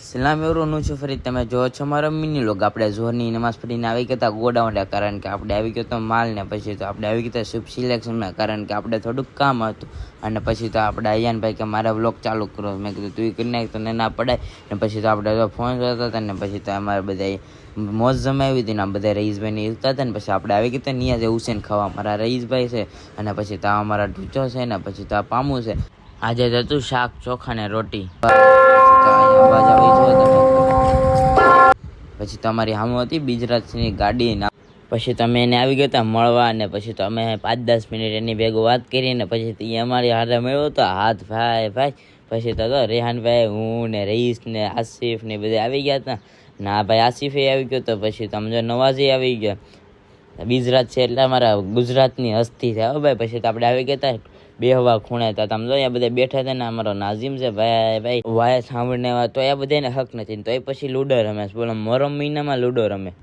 સલામ એવું છું ફરી તમે જો છો મારો મિની લોગ આપણે ઝોરની નમાઝ પઢીને આવી ગયા ગોડાઉન, કારણ કે આપણે આવી ગયો તો માલ ને પછી તો આપણે આવી ગયા શુભ સિલેક્શનમાં, કારણ કે આપણે થોડુંક કામ હતું. અને પછી તો આપણે અયાનભાઈ કે મારા વ્લોગ ચાલુ કરો, મેં કીધું તું કરી નાખ તો ના પડાય. ને પછી તો આપણે તો ફોન કરતા હતા ને પછી તો અમારે બધા મોજ જમાવી હતી ને બધા રઈસભાઈને ઈલતા હતા ને પછી આપણે આવી ગયા નિયાઝે હુસેન ખાવા, મારા રઈસભાઈ છે. અને પછી તો અમારા ઢૂચો છે ને પછી તો પામું છે. આજે તો હતું શાક ચોખા ને રોટી. અવાજ આવી જો તમે પછી તમારી સામે હતી ગુજરાતની ગાડી. પછી તમે એને આવી ગયા હતા મળવા ને પછી તો અમે 5-10 મિનિટ એની ભેગો વાત કરી ને પછી એ અમારી હારે મળ્યો હતો હાથ ભાઈ. પછી તો રેહાનભાઈ, હું ને રઈસ ને આસિફ ને બધા આવી ગયા હતા. ના ભાઈ આસિફે આવી ગયો તો પછી તમે જો નવાઝે આવી ગયા. ગુજરાત છે એટલે અમારા ગુજરાતની હસ્તી છે ભાઈ. પછી તો આપણે આવી ગયા હતા બેહવા ખૂણે હતા, તમે જો બધા બેઠા હતા ને અમારો નાઝીમ છે ભાઈ વાય સાંભળને તો એ બધાને હક નથી. તો એ પછી લૂડો રમે, બોલો મોરમ મહિનામાં લૂડો રમે.